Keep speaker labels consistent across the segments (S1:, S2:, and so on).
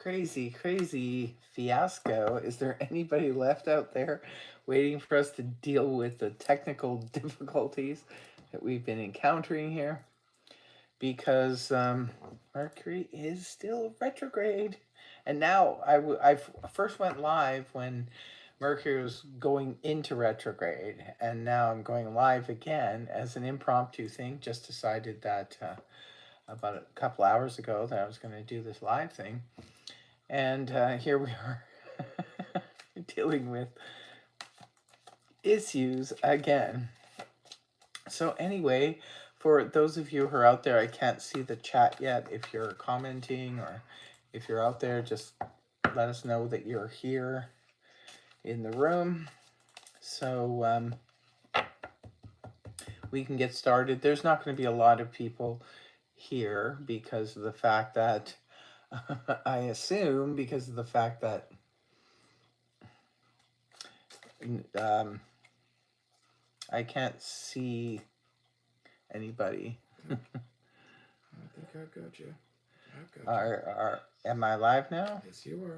S1: Crazy, crazy fiasco. Is there anybody left out there waiting for us to deal with the technical difficulties that we've been encountering here? Because Mercury is still retrograde. And now I first went live when Mercury was going into retrograde, and now I'm going live again as an impromptu thing. Just decided that about a couple hours ago that I was going to do this live thing. And here we are dealing with issues again. So anyway, for those of you who are out there, I can't see the chat yet. If you're commenting or if you're out there, just let us know that you're here in the room. So we can get started. There's not going to be a lot of people here because of the fact that I assume because of the fact that I can't see anybody.
S2: I think I've got you.
S1: Am I live now?
S2: Yes, you are.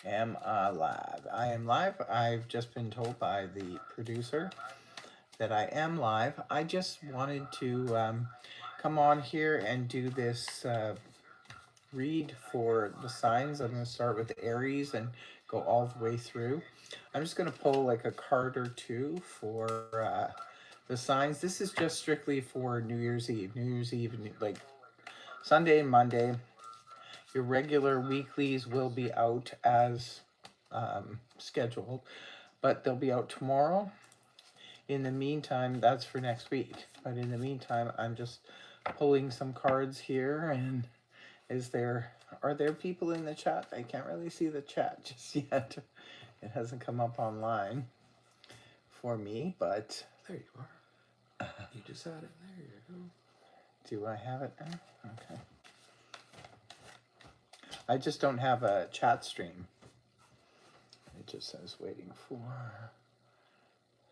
S1: Am I live? I am live. I've just been told by the producer that I am live. I just wanted to come on here and do this read for the signs. I'm going to start with Aries and go all the way through. I'm just going to pull like a card or two for the signs. This is just strictly for New Year's Eve. New Year's Eve, like Sunday and Monday. Your regular weeklies will be out as scheduled, but they'll be out tomorrow. In the meantime, that's for next week. But in the meantime, I'm just pulling some cards here. And are there people in the chat? I can't really see the chat just yet. It hasn't come up online for me, but
S2: there you are. You just had it. There you go.
S1: Do I have it now? Okay. I just don't have a chat stream. It just says waiting for.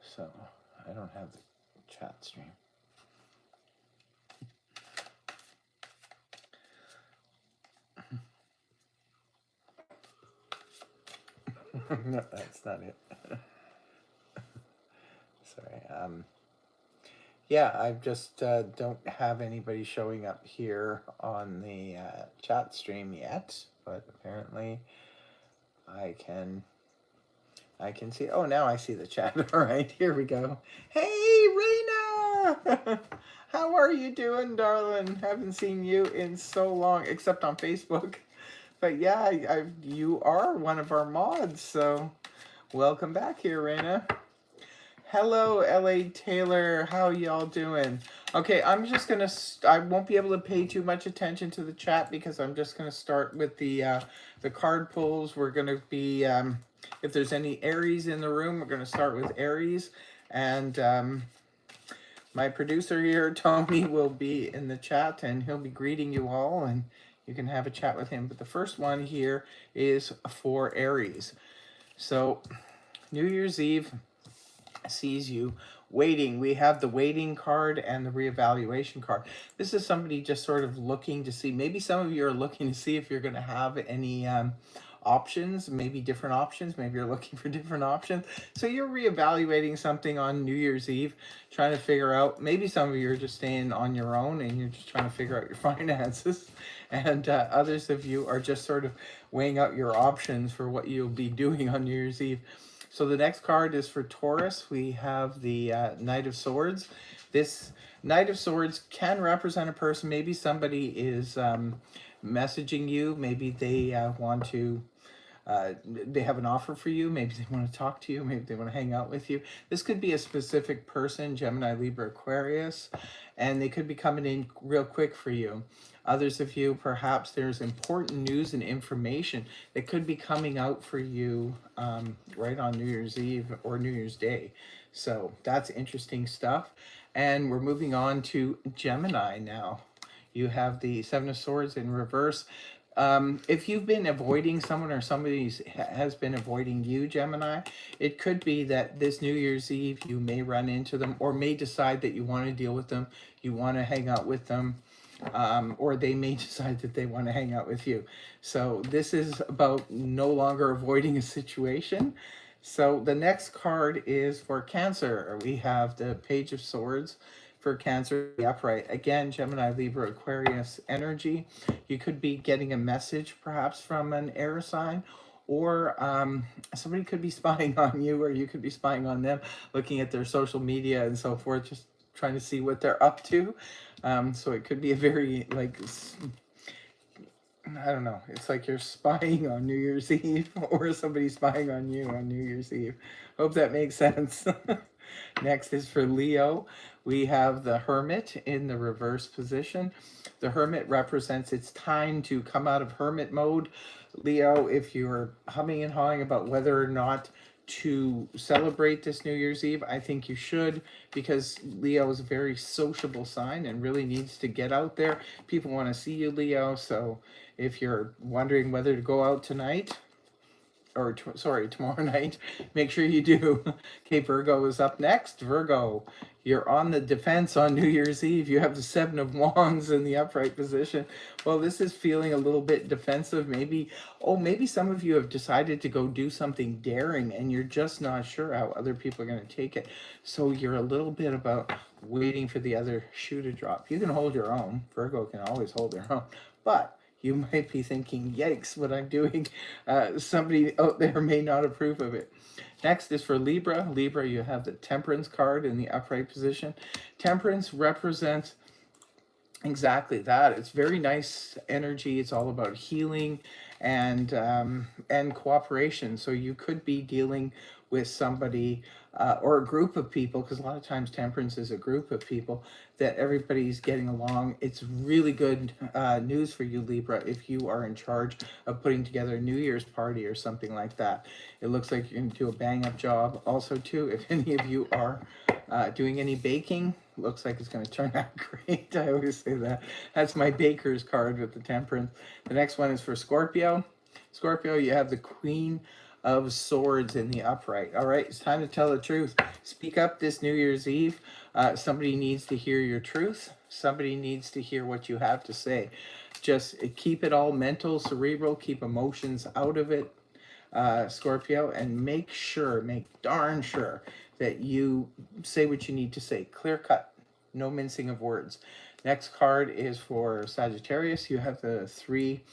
S1: So I don't have the chat stream. No, that's not it. Sorry. Yeah, I just don't have anybody showing up here on the chat stream yet, but apparently I can see. Oh, now I see the chat. All right, here we go. Hey, Raina! How are you doing, darling? Haven't seen you in so long, except on Facebook. But yeah, you are one of our mods, so welcome back here, Raina. Hello, LA Taylor. How y'all doing? Okay, I'm just gonna. I won't be able to pay too much attention to the chat because I'm just gonna start with the card pulls. We're gonna be if there's any Aries in the room, we're gonna start with Aries, and my producer here, Tony, will be in the chat and he'll be greeting you all, and you can have a chat with him. But the first one here is for Aries. So, New Year's Eve sees you waiting. We have the waiting card and the reevaluation card. This is somebody just sort of looking to see. Maybe some of you are looking to see if you're going to have any options, maybe different options. Maybe you're looking for different options. So you're reevaluating something on New Year's Eve, trying to figure out, maybe some of you are just staying on your own and you're just trying to figure out your finances. And others of you are just sort of weighing out your options for what you'll be doing on New Year's Eve. So the next card is for Taurus. We have the Knight of Swords. This Knight of Swords can represent a person. Maybe somebody is messaging you. Maybe they want to, they have an offer for you. Maybe they want to talk to you. Maybe they want to hang out with you. This could be a specific person, Gemini, Libra, Aquarius, and they could be coming in real quick for you. Others of you, perhaps there's important news and information that could be coming out for you right on New Year's Eve or New Year's Day. So that's interesting stuff. And we're moving on to Gemini now. You have the Seven of Swords in reverse. If you've been avoiding someone or somebody has been avoiding you, Gemini, it could be that this New Year's Eve you may run into them or may decide that you want to deal with them, you want to hang out with them. or they may decide that they want to hang out with you. So this is about no longer avoiding a situation. So the next card is for Cancer. We have the Page of Swords for Cancer, the upright. Again, Gemini, Libra, Aquarius energy. You could be getting a message perhaps from an air sign, or somebody could be spying on you, or you could be spying on them, looking at their social media and so forth, just trying to see what they're up to. So it could be a very, like, I don't know. It's like you're spying on New Year's Eve, or somebody spying on you on New Year's Eve. Hope that makes sense. Next is for Leo. We have the Hermit in the reverse position. The Hermit represents it's time to come out of hermit mode. Leo, if you're humming and hawing about whether or not to celebrate this New Year's Eve, I think you should, because Leo is a very sociable sign and really needs to get out there. People want to see you, Leo. So if you're wondering whether to go out tonight, or tomorrow night, make sure you do. Okay, Virgo is up next. Virgo, you're on the defense on New Year's Eve. You have the Seven of Wands in the upright position. Well, this is feeling a little bit defensive. Maybe some of you have decided to go do something daring and you're just not sure how other people are going to take it. So you're a little bit about waiting for the other shoe to drop. You can hold your own. Virgo can always hold their own. But you might be thinking, yikes, what I'm doing, somebody out there may not approve of it. Next is for Libra. Libra, you have the Temperance card in the upright position. Temperance represents exactly that. It's very nice energy. It's all about healing and cooperation. So you could be dealing with somebody or a group of people, because a lot of times temperance is a group of people that everybody's getting along. It's really good news for you, Libra, if you are in charge of putting together a New Year's party or something like that. It looks like you're going to do a bang-up job. Also, too, if any of you are doing any baking, looks like it's going to turn out great. I always say that. That's my baker's card with the temperance. The next one is for Scorpio. Scorpio, you have the Queen of Swords in the upright. All right, it's time to tell the truth. Speak up this New Year's Eve. Somebody needs to hear your truth. Somebody needs to hear what you have to say. Just keep it all mental, cerebral, keep emotions out of it, Scorpio, and make darn sure that you say what you need to say. Clear cut, no mincing of words. Next card is for Sagittarius. You have the Three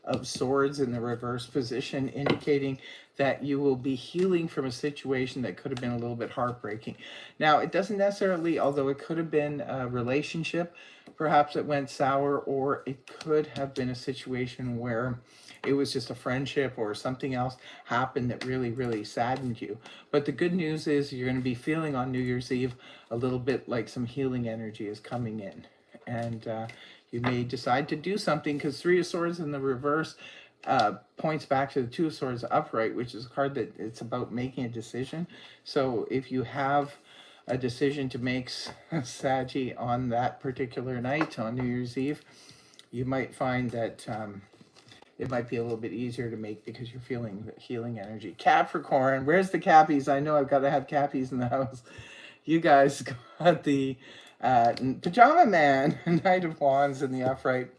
S1: of Swords in the reverse position, indicating that you will be healing from a situation that could have been a little bit heartbreaking. Now, it doesn't necessarily, although it could have been a relationship, perhaps it went sour, or it could have been a situation where it was just a friendship or something else happened that really, really saddened you. But the good news is you're going to be feeling on New Year's Eve a little bit like some healing energy is coming in. And you may decide to do something, because Three of Swords in the reverse points back to the Two of Swords upright, which is a card that it's about making a decision. So if you have a decision to make, Saggy, on that particular night, on New Year's Eve, you might find that it might be a little bit easier to make because you're feeling the healing energy. Capricorn, where's the Cappies? I know I've got to have Cappies in the house. You guys got the Pajama Man, Knight of Wands in the upright.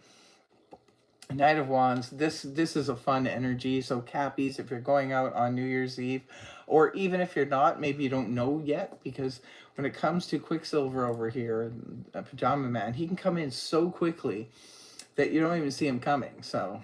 S1: Knight of Wands, this is a fun energy. So Cappies, if you're going out on New Year's Eve, or even if you're not, maybe you don't know yet, because when it comes to Quicksilver over here, Pajama Man, he can come in so quickly that you don't even see him coming. So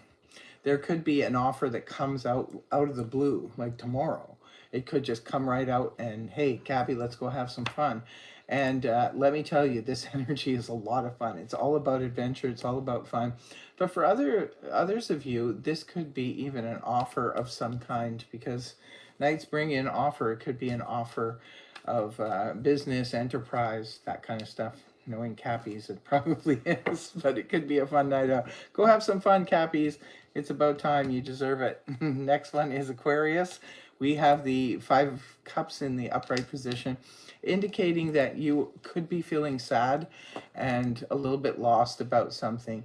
S1: there could be an offer that comes out of the blue, like tomorrow. It could just come right out and, hey, Cappy, let's go have some fun. And let me tell you, this energy is a lot of fun. It's all about adventure. It's all about fun. But for others of you, this could be even an offer of some kind, because Knights bring in offer. It could be an offer of business, enterprise, that kind of stuff. Knowing Cappies, it probably is, but it could be a fun night out. Go have some fun, Cappies. It's about time. You deserve it. Next one is Aquarius. We have the Five of Cups in the upright position, indicating that you could be feeling sad and a little bit lost about something.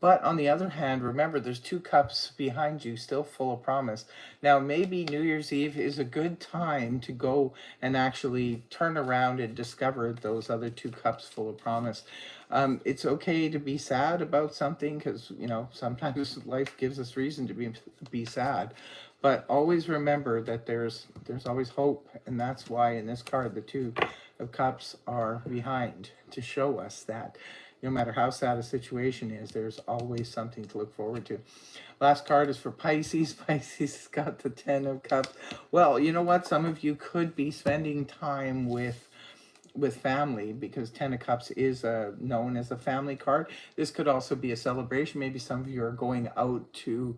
S1: But on the other hand, remember there's two cups behind you still full of promise. Now, maybe New Year's Eve is a good time to go and actually turn around and discover those other two cups full of promise. It's okay to be sad about something because, you know, sometimes life gives us reason to be sad. But always remember that there's always hope, and that's why in this card the two of cups are behind to show us that no matter how sad a situation is, there's always something to look forward to. Last card is for Pisces. Pisces has got the 10 of cups. Well, you know what? Some of you could be spending time with family because 10 of cups is known as a family card. This could also be a celebration. Maybe some of you are going out to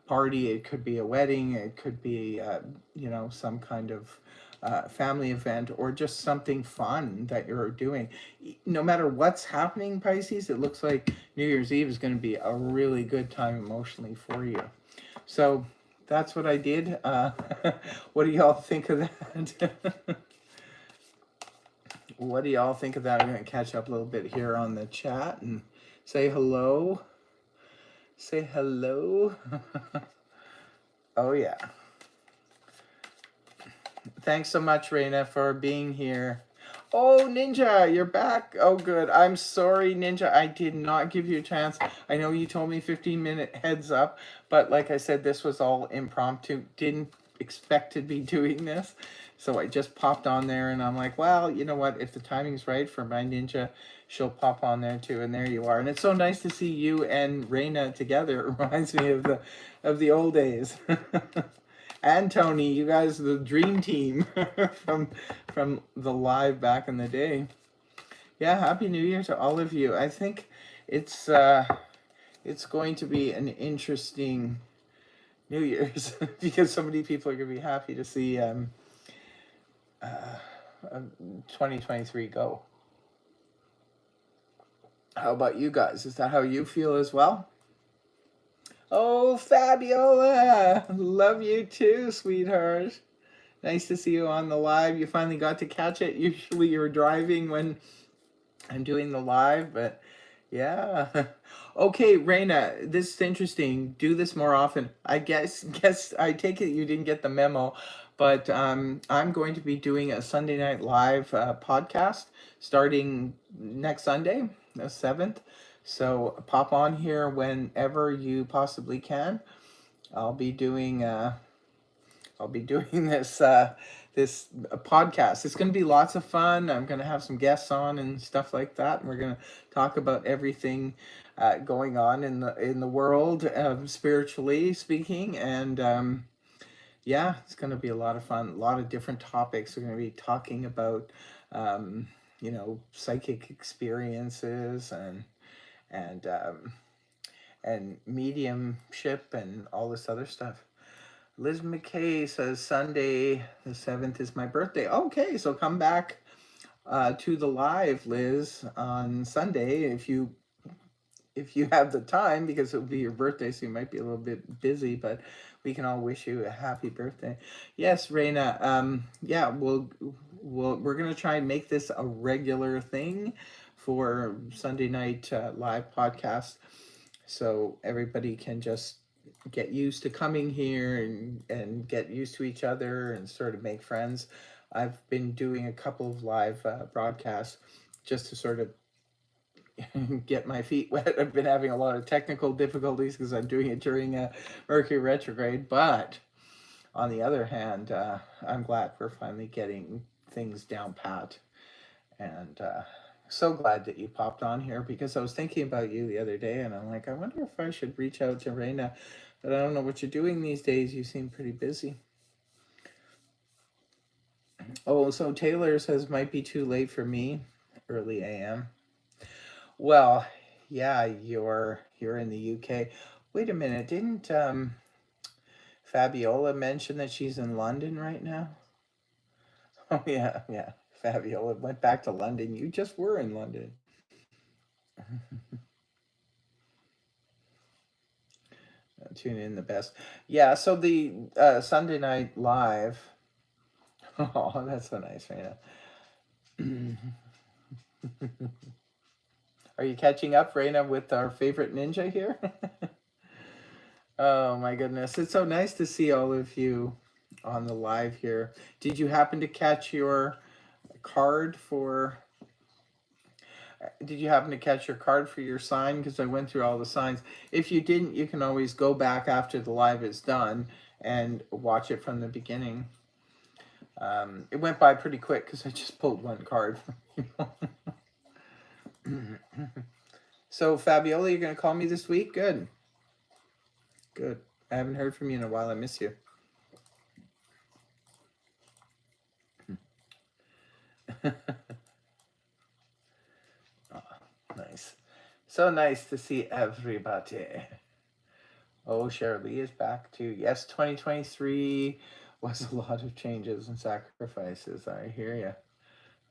S1: party. It could be a wedding. It could be you know, some kind of family event or just something fun that you're doing. No matter what's happening, Pisces, it looks like New Year's Eve is going to be a really good time emotionally for you. So that's what I did. What do y'all think of that? What do y'all think of that? I'm going to catch up a little bit here on the chat and say hello. Say hello. Oh, yeah. Thanks so much, Raina, for being here. Oh, Ninja, you're back. Oh, good. I'm sorry, Ninja. I did not give you a chance. I know you told me 15-minute heads up, but like I said, this was all impromptu. Didn't expect to be doing this. So I just popped on there and I'm like, well, you know what? If the timing's right for my Ninja, she'll pop on there too. And there you are. And it's so nice to see you and Raina together. It reminds me of the old days. And Tony, you guys are the dream team from the live back in the day. Yeah, happy New Year to all of you. I think it's going to be an interesting New Year's because so many people are going to be happy to see 2023 go. How about you guys? Is that how you feel as well? Oh, Fabiola! Love you too, sweetheart. Nice to see you on the live. You finally got to catch it. Usually you're driving when I'm doing the live, but yeah. Okay, Reina, this is interesting. Do this more often. I guess I take it you didn't get the memo, but I'm going to be doing a Sunday Night Live podcast starting next Sunday, the 7th. So pop on here whenever you possibly can. I'll be doing this podcast. It's going to be lots of fun. I'm going to have some guests on and stuff like that, and we're going to talk about everything going on in the world, spiritually speaking, and yeah, it's going to be a lot of fun. A lot of different topics. We're going to be talking about you know, psychic experiences and and mediumship and all this other stuff. Liz McKay says Sunday the 7th is my birthday. Okay, so come back to the live, Liz, on Sunday if you have the time, because it'll be your birthday, so you might be a little bit busy, but we can all wish you a happy birthday. Yes, Reina. Yeah, we're gonna try and make this a regular thing for Sunday night live podcast, so everybody can just get used to coming here and get used to each other and sort of make friends. I've been doing a couple of live broadcasts just to sort of get my feet wet. I've been having a lot of technical difficulties because I'm doing it during a Mercury retrograde. But on the other hand, I'm glad we're finally getting things down pat. And so glad that you popped on here because I was thinking about you the other day and I'm like, I wonder if I should reach out to Reina, but I don't know what you're doing these days. You seem pretty busy. Oh, so Taylor says might be too late for me, early AM. Well, yeah, you're in the UK. Wait a minute, didn't Fabiola mention that she's in London right now? Oh yeah, yeah. Fabiola went back to London. You just were in London. Tune in the best. Yeah, so the Sunday night live. Oh, that's so nice, Raina. Are you catching up, Reina, with our favorite ninja here? Oh my goodness. It's so nice to see all of you on the live here. Did you happen to catch your card for did you happen to catch your card for your sign? Because I went through all the signs. If you didn't, you can always go back after the live is done and watch it from the beginning. It went by pretty quick because I just pulled one card. So, Fabiola, you're going to call me this week? Good. Good. I haven't heard from you in a while. I miss you. Oh, nice. So nice to see everybody. Oh, Shirley is back too. Yes, 2023 was a lot of changes and sacrifices. I hear you.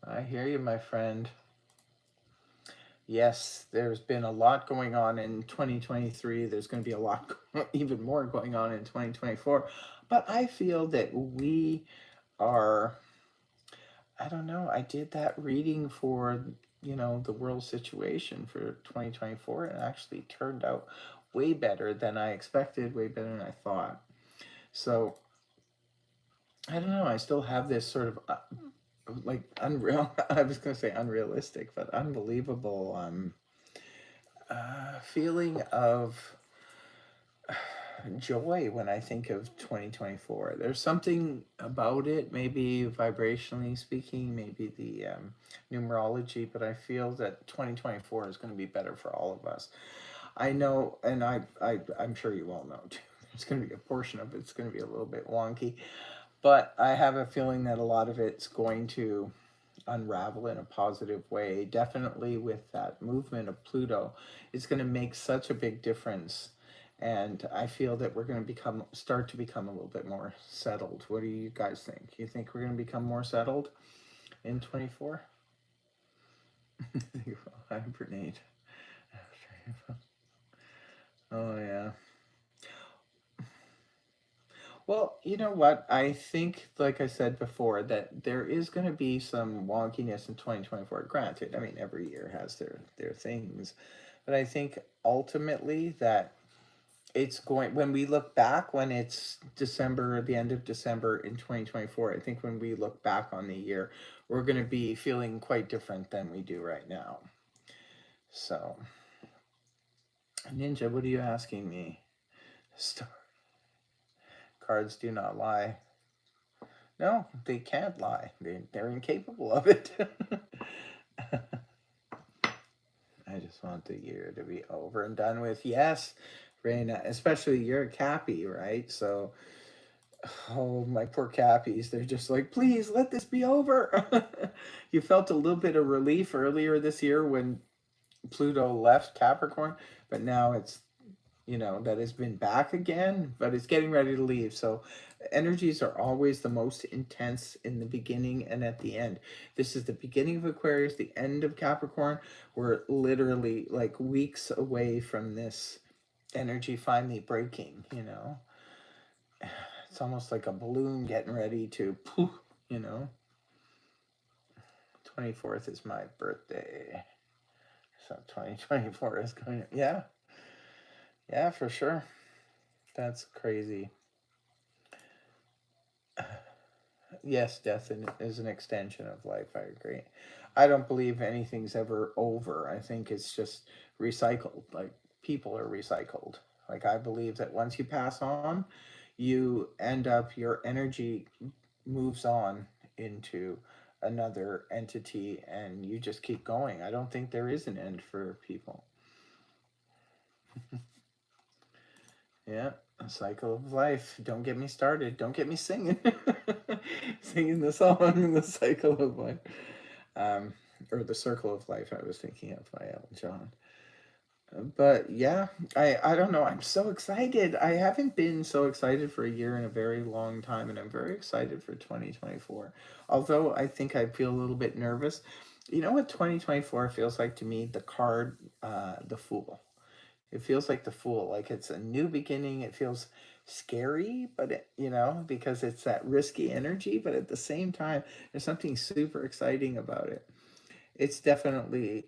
S1: I hear you, my friend. Yes, there's been a lot going on in 2023. There's going to be a lot, even more going on in 2024. But I feel that we are, I don't know, I did that reading for, the world situation for 2024 and it actually turned out way better than I expected, way better than I thought. So I don't know. I still have this sort of like unreal. I was going to say unrealistic, but unbelievable feeling of joy when I think of 2024. There's something about it, maybe vibrationally speaking, maybe the numerology, but I feel that 2024 is going to be better for all of us. I know, and I'm sure you all know too. There's going to be a portion of it's going to be a little bit wonky, but I have a feeling that a lot of it's going to unravel in a positive way. Definitely with that movement of Pluto, it's going to make such a big difference. And I feel that we're going to start to become a little bit more settled. What do you guys think? You think we're going to become more settled in 24? Hibernate. Oh, yeah. Well, you know what? I think, like I said before, that there is going to be some wonkiness in 2024. Granted, I mean, every year has their things. But I think ultimately that it's going, when we look back, when it's December, the end of December in 2024, I think when we look back on the year, we're going to be feeling quite different than we do right now. So, Ninja, what are you asking me? Star cards do not lie. No, they can't lie. They're incapable of it. I just want the year to be over and done with. Yes, Raina, especially you're a Cappy, right? So, oh, my poor Cappies, they're just like, please let this be over. You felt a little bit of relief earlier this year when Pluto left Capricorn, but now it's that has been back again, but it's getting ready to leave. So energies are always the most intense in the beginning and at the end. This is the beginning of Aquarius, the end of Capricorn. We're literally like weeks away from this energy finally breaking. It's almost like a balloon getting ready to poof, you know. 24th is my birthday. So 2024 is going to, yeah. Yeah, for sure. That's crazy. Yes, death is an extension of life. I agree. I don't believe anything's ever over. I think it's just recycled. Like people are recycled. Like I believe that once you pass on, you end up, your energy moves on into another entity and you just keep going. I don't think there is an end for people. Yeah, a cycle of life. Don't get me started. Don't get me singing. Singing the song, The Cycle of Life. Um, or The Circle of Life, I was thinking of by Elton John. But yeah, I don't know. I'm so excited. I haven't been so excited for a year in a very long time, and I'm very excited for 2024. Although I think I feel a little bit nervous. You know what 2024 feels like to me? The card, the Fool. It feels like the Fool. Like it's a new beginning. It feels scary, but because it's that risky energy, but at the same time, there's something super exciting about it. It's definitely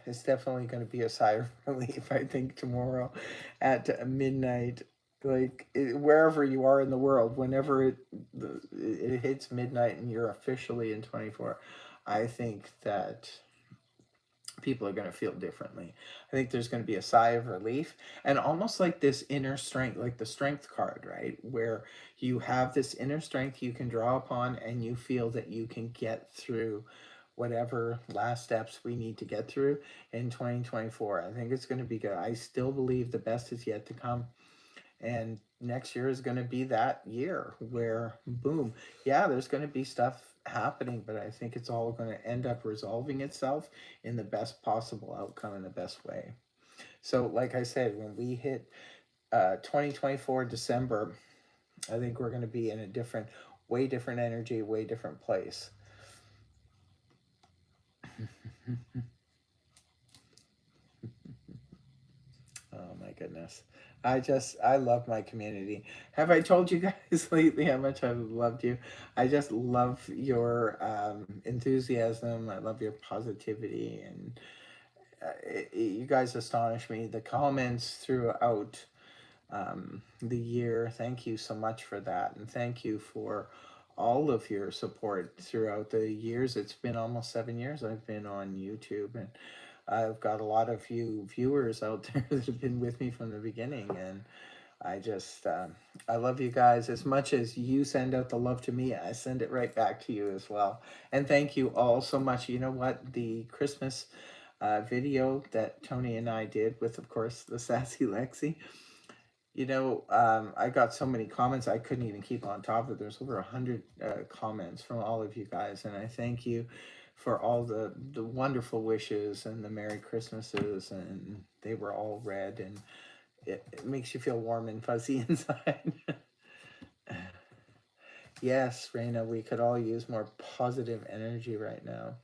S1: it's definitely going to be a sigh of relief. I think tomorrow at midnight, like wherever you are in the world, whenever it hits midnight and you're officially in 24, I think that people are going to feel differently. I think there's going to be a sigh of relief and almost like this inner strength, like the strength card, right? Where you have this inner strength you can draw upon and you feel that you can get through whatever last steps we need to get through in 2024. I think it's going to be good. I still believe the best is yet to come. And next year is going to be that year where, boom, yeah, there's going to be stuff happening, but I think it's all going to end up resolving itself in the best possible outcome in the best way. So, like I said, when we hit 2024 December, I think we're going to be in a different, way different energy, way different place. Oh my goodness. I love my community. Have I told you guys lately how much I've loved you? I just love your enthusiasm. I love your positivity. And you guys astonish me. The comments throughout the year, thank you so much for that. And thank you for all of your support throughout the years. It's been almost 7 years I've been on YouTube. And I've got a lot of you viewers out there that have been with me from the beginning, and I just I love you guys as much as you send out the love to me. I send it right back to you as well, and thank you all so much. You know what? The Christmas video that Tony and I did with, of course, the sassy Lexi. I got so many comments I couldn't even keep on top of it. There's over 100 comments from all of you guys, and I thank you for all the wonderful wishes and the Merry Christmases, and they were all read, and it makes you feel warm and fuzzy inside. Yes, Reina, we could all use more positive energy right now.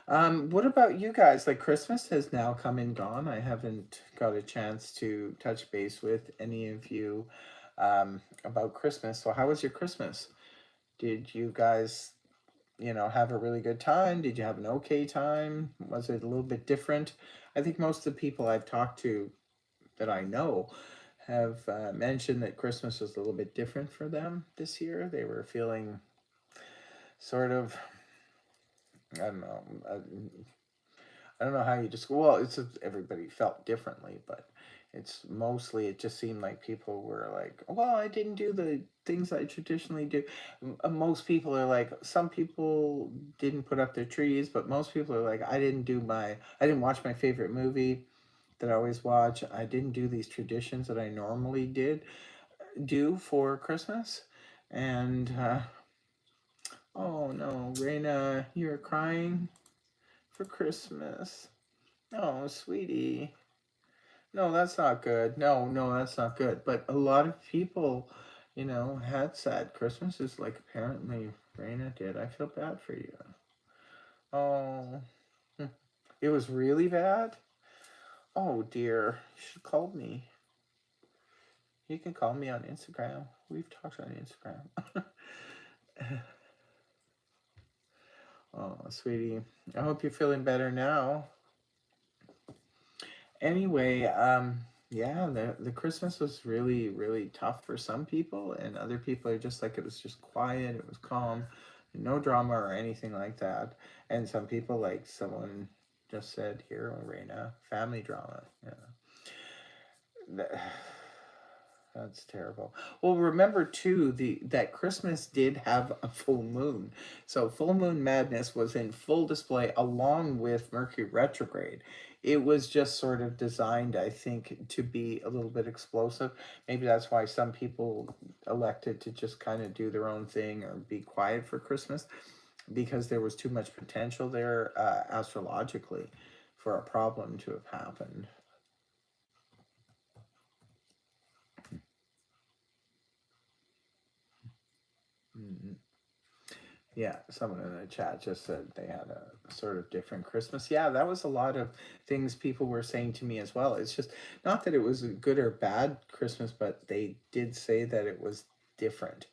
S1: What about you guys? Like Christmas has now come and gone. I haven't got a chance to touch base with any of you about Christmas. So how was your Christmas? Did you guys, have a really good time? Did you have an okay time? Was it a little bit different? I think most of the people I've talked to that I know have mentioned that Christmas was a little bit different for them this year. They were feeling sort of, I don't know, I don't know how you just, well, it's just everybody felt differently, but it's mostly, it just seemed like people were like, well, I didn't do the things I traditionally do. Most people are like, some people didn't put up their trees, but most people are like, I didn't watch my favorite movie that I always watch. I didn't do these traditions that I normally do for Christmas. And, oh no, Reina, you're crying for Christmas. Oh, sweetie. No, that's not good. No, no, that's not good. But a lot of people, had sad Christmases, like apparently Raina did. I feel bad for you. Oh, hmm. It was really bad? Oh dear. You should have called me. You can call me on Instagram. We've talked on Instagram. Oh, sweetie. I hope you're feeling better now. Anyway, yeah, the Christmas was really, really tough for some people, and other people are just like it was just quiet, it was calm, no drama or anything like that. And some people, like someone just said here, Reina, family drama. Yeah. That's terrible. Well, remember too the that Christmas did have a full moon. So full moon madness was in full display along with Mercury retrograde. It was just sort of designed, I think, to be a little bit explosive. Maybe that's why some people elected to just kind of do their own thing or be quiet for Christmas because there was too much potential there astrologically for a problem to have happened. Mm-hmm. Yeah, someone in the chat just said they had a sort of different Christmas. Yeah, that was a lot of things people were saying to me as well. It's just not that it was a good or bad Christmas, but they did say that it was different.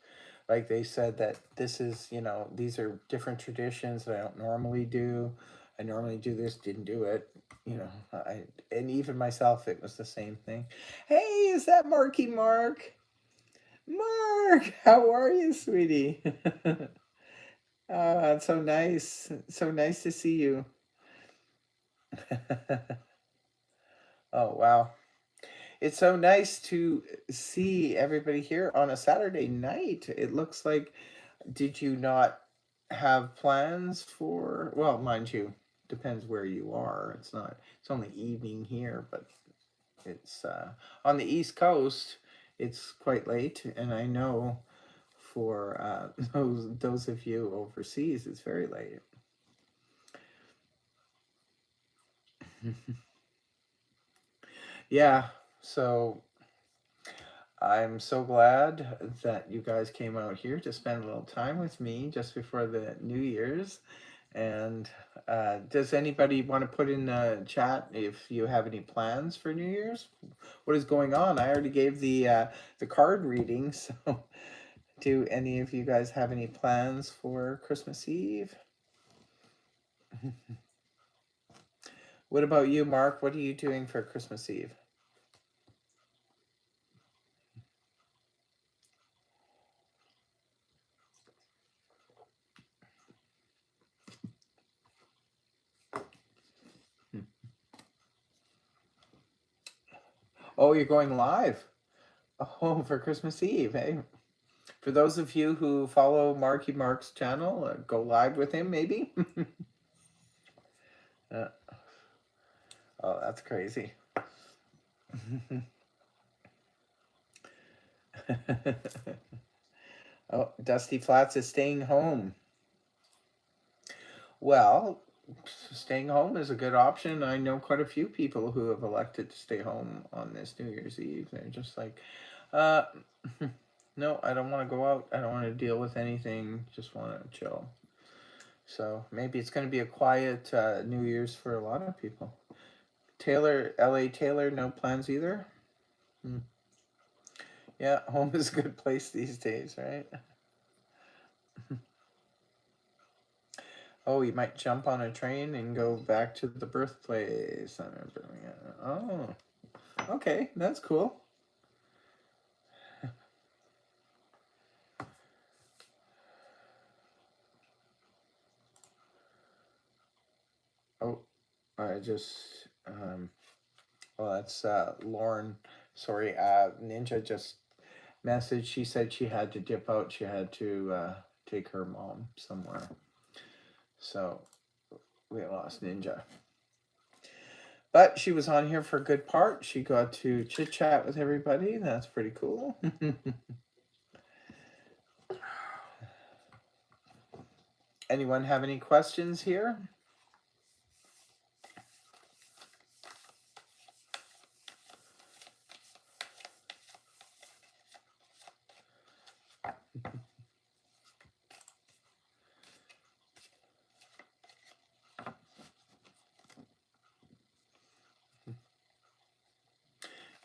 S1: like they said that this is, you know, these are different traditions that I don't normally do. I normally do this, didn't do it. You know, and even myself, it was the same thing. Hey, is that Marky Mark? Mark, how are you, sweetie? It's so nice. So nice to see you. Oh, wow. It's so nice to see everybody here on a Saturday night. It looks like, did you not have plans for, well, mind you, depends where you are. It's not, it's only evening here, but it's on the East Coast, it's quite late. And I know for those of you overseas, it's very late. Yeah, so I'm so glad that you guys came out here to spend a little time with me just before the New Year's. And does anybody want to put in the chat if you have any plans for New Year's? What is going on? I already gave the card reading, so do any of you guys have any plans for Christmas Eve? What about you, Mark? What are you doing for Christmas Eve? Oh, you're going live. Oh, for Christmas Eve, hey. For those of you who follow Marky Mark's channel, go live with him, maybe. uh, oh, that's crazy. Oh, Dusty Flats is staying home. Well, staying home is a good option. I know quite a few people who have elected to stay home on this New Year's Eve. They're just like, uh, no, I don't want to go out. I don't want to deal with anything. Just want to chill. So maybe it's going to be a quiet New Year's for a lot of people. Taylor, LA Taylor, no plans either. Hmm. Yeah, home is a good place these days, right? Oh, you might jump on a train and go back to the birthplace. I remember. Yeah. Oh, okay, that's cool. Oh, I just well, that's Lauren. Sorry, Ninja just messaged. She said she had to dip out. She had to take her mom somewhere. So we lost Ninja. But she was on here for a good part. She got to chit chat with everybody. That's pretty cool. Anyone have any questions here?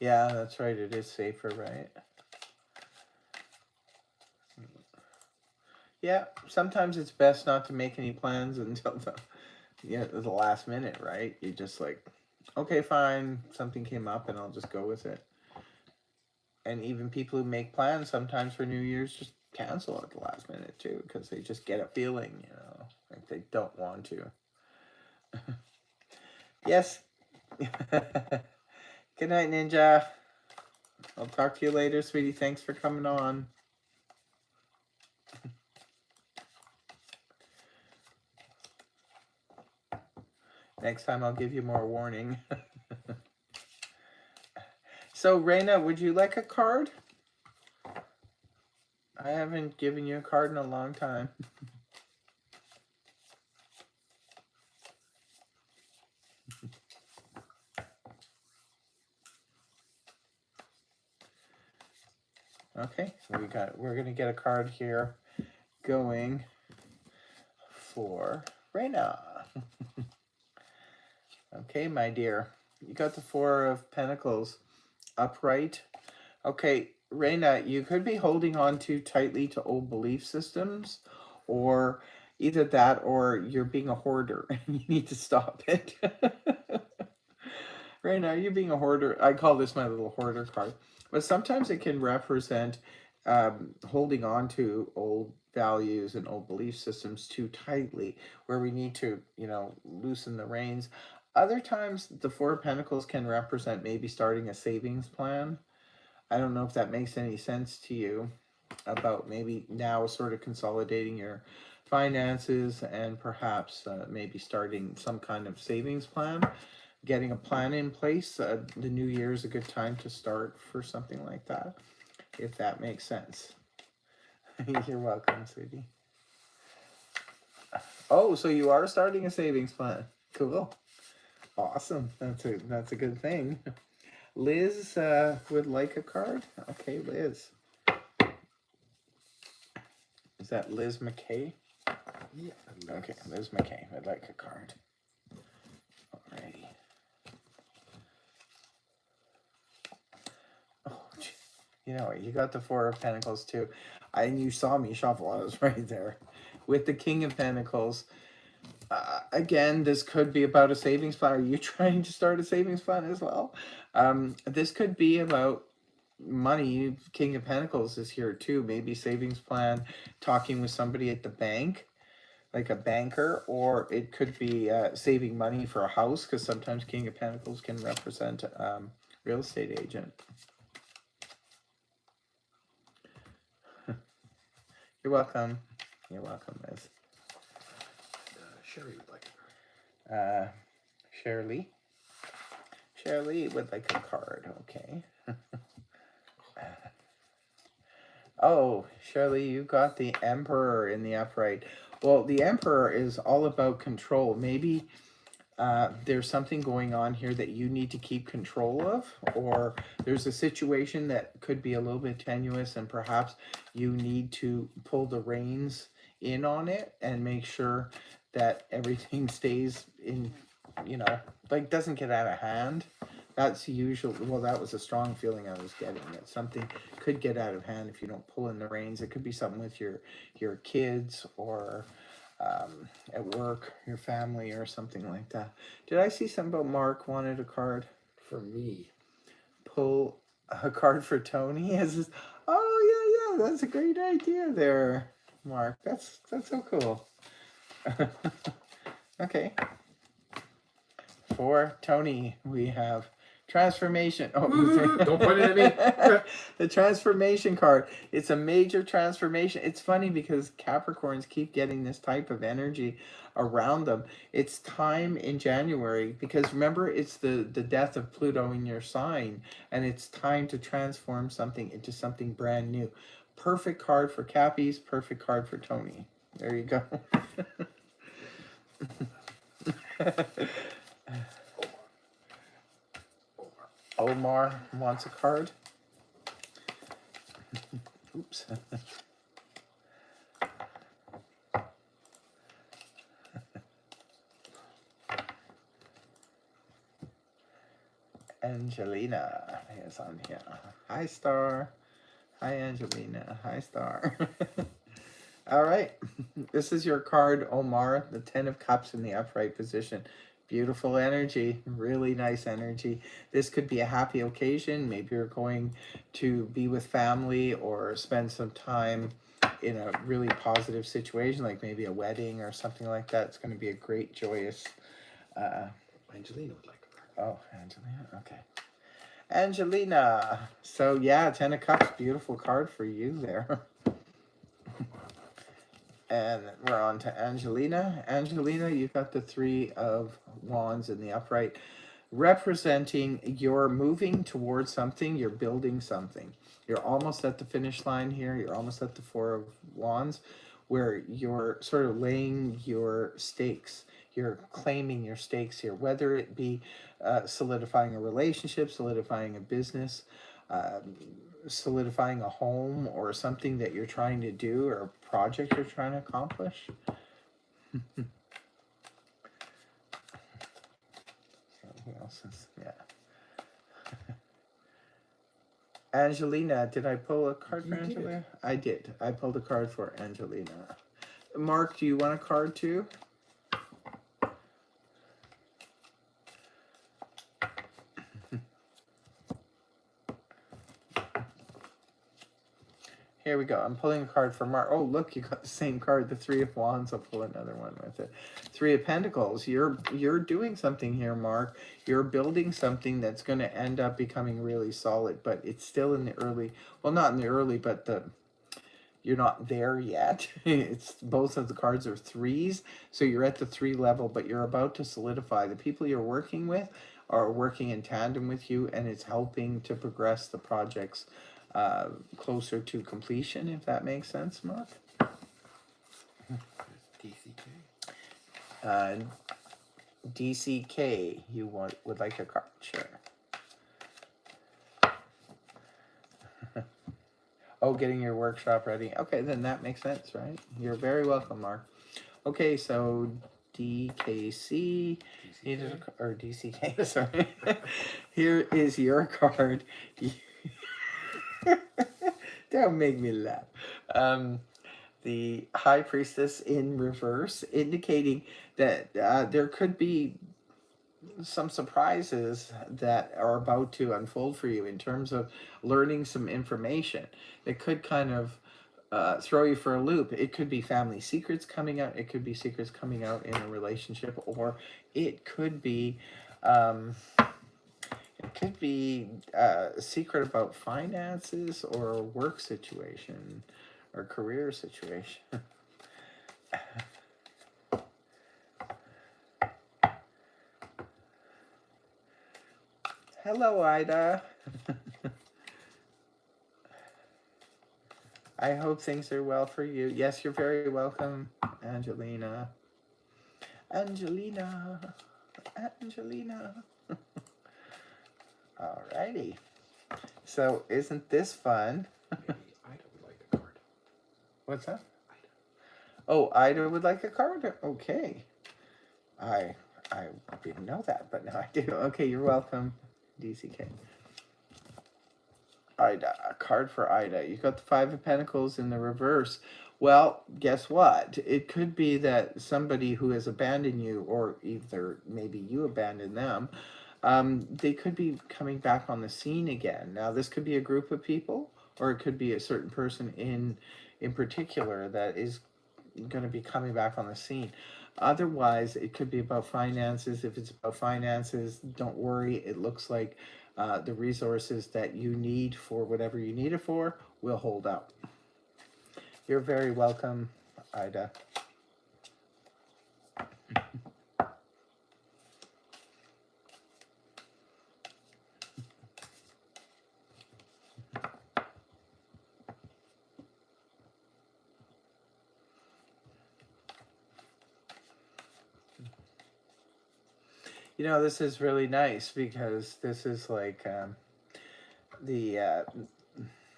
S1: Yeah, that's right. It is safer, right? Yeah, sometimes it's best not to make any plans until the last minute, right? You just like, okay, fine, something came up and I'll just go with it. And even people who make plans sometimes for New Year's just cancel at the last minute too because they just get a feeling, like they don't want to. Yes. Good night, Ninja. I'll talk to you later, sweetie. Thanks for coming on. Next time I'll give you more warning. So, Reina, would you like a card? I haven't given you a card in a long time. Okay, we're gonna get a card here going for Reina. Okay, my dear. You got the Four of Pentacles upright. Okay, Reina, you could be holding on too tightly to old belief systems, or either that or you're being a hoarder and you need to stop it. Reina, are you being a hoarder? I call this my little hoarder card. But sometimes it can represent holding on to old values and old belief systems too tightly, where we need to, loosen the reins. Other times, the Four of Pentacles can represent maybe starting a savings plan. I don't know if that makes any sense to you about maybe now sort of consolidating your finances and perhaps maybe starting some kind of savings plan, getting a plan in place. The new year is a good time to start for something like that, if that makes sense. You're welcome, sweetie. Oh, so you are starting a savings plan. Cool. Awesome. That's a good thing. Liz would like a card. Okay, Liz. Is that Liz McKay?
S2: Yeah.
S1: Okay, Liz McKay would like a card. Alrighty. Oh, you got the Four of Pentacles too. And you saw me shuffle. I was right there. With the King of Pentacles. Again, this could be about a savings plan. Are you trying to start a savings plan as well? This could be about money. King of Pentacles is here too. Maybe savings plan, talking with somebody at the bank, like a banker, or it could be saving money for a house, because sometimes King of Pentacles can represent real estate agent. You're welcome. You're welcome, Liz.
S2: Sherry would like a card.
S1: Shirley would like a card. Okay. Oh, Shirley, you got the Emperor in the upright. Well, the Emperor is all about control. Maybe there's something going on here that you need to keep control of, or there's a situation that could be a little bit tenuous and perhaps you need to pull the reins in on it and make sure that everything stays in, like doesn't get out of hand. That's usually, well, that was a strong feeling I was getting, that something could get out of hand if you don't pull in the reins. It could be something with your kids, or at work, your family, or something like that. Did I see something about Mark wanted a card?
S2: For me.
S1: Pull a card for Tony? Oh, yeah, that's a great idea there, Mark. That's so cool. Okay. For Tony, we have transformation. Oh,
S2: don't point it at me.
S1: The transformation card. It's a major transformation. It's funny because Capricorns keep getting this type of energy around them. It's time in January, because remember, it's the death of Pluto in your sign, and it's time to transform something into something brand new. Perfect card for Cappies, perfect card for Tony. There you go. Omar wants a card. Oops. Angelina is on here. Hi, Star. Hi, Angelina. Hi, Star. All right. This is your card, Omar, the 10 of Cups in the upright position. Beautiful energy, really nice energy. This could be a happy occasion. Maybe you're going to be with family or spend some time in a really positive situation, like maybe a wedding or something like that. It's going to be a great, joyous.
S2: Angelina would like a card.
S1: Oh, Angelina. Okay. Angelina. So, yeah, 10 of Cups, beautiful card for you there. And we're on to Angelina. Angelina, you've got the 3 of Wands in the upright, representing you're moving towards something, you're building something. You're almost at the finish line here. You're almost at the 4 of Wands, where you're sort of laying your stakes. You're claiming your stakes here, whether it be solidifying a relationship, solidifying a business, solidifying a home, or something that you're trying to do, or a project you're trying to accomplish. Who else is, yeah. Angelina, did I pull a card
S2: You
S1: for
S2: did.
S1: Angelina? I did. I pulled a card for Angelina. Mark, do you want a card too? Here we go. I'm pulling a card for Mark. Oh, look, you got the same card, the Three of Wands. I'll pull another one with it. Three of Pentacles. You're doing something here, Mark. You're building something that's going to end up becoming really solid, but it's still in the early. Well, not in the early, but you're not there yet. It's both of the cards are threes, so you're at the 3 level, but you're about to solidify. The people you're working with are working in tandem with you, and it's helping to progress the projects closer to completion, if that makes sense, Mark.
S2: DCK.
S1: DCK, you would like a card? Sure. Oh, getting your workshop ready. Okay, then that makes sense, right? You're very welcome, Mark. Okay, so DKC, or DCK, sorry. Here is your card. Don't make me laugh. The High Priestess in reverse, indicating that there could be some surprises that are about to unfold for you in terms of learning some information. It could kind of throw you for a loop. It could be family secrets coming out. It could be secrets coming out in a relationship, or it could be a secret about finances or a work situation or career situation. Hello, Ida. I hope things are well for you. Yes, you're very welcome, Angelina. Angelina. Alrighty. So, isn't this fun?
S2: Maybe Ida would like a card.
S1: What's that?
S2: Ida.
S1: Oh, Ida would like a card? Okay. I didn't know that, but now I do. Okay, you're welcome, DCK. Ida, a card for Ida. You got the Five of Pentacles in the reverse. Well, guess what? It could be that somebody who has abandoned you, or either maybe you abandoned them, they could be coming back on the scene again. Now, this could be a group of people, or it could be a certain person in particular that is going to be coming back on the scene. Otherwise, it could be about finances. If it's about finances, don't worry. It looks like the resources that you need for whatever you need it for will hold up. You're very welcome, Ida. You know, this is really nice because this is like the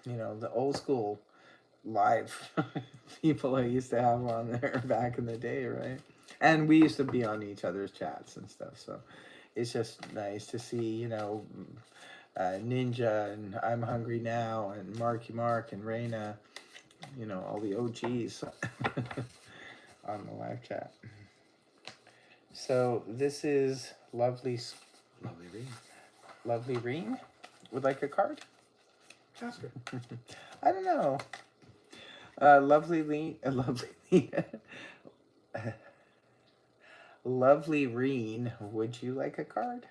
S1: the old school live people I used to have on there back in the day, right? And we used to be on each other's chats and stuff. So it's just nice to see, Ninja and I'm Hungry Now and Marky Mark and Raina, all the OGs on the live chat. So this is Lovely
S2: Reen.
S1: Lovely Reen would like a card?
S2: Ask her.
S1: I don't know. Lovely Lovely Reen, would you like a card?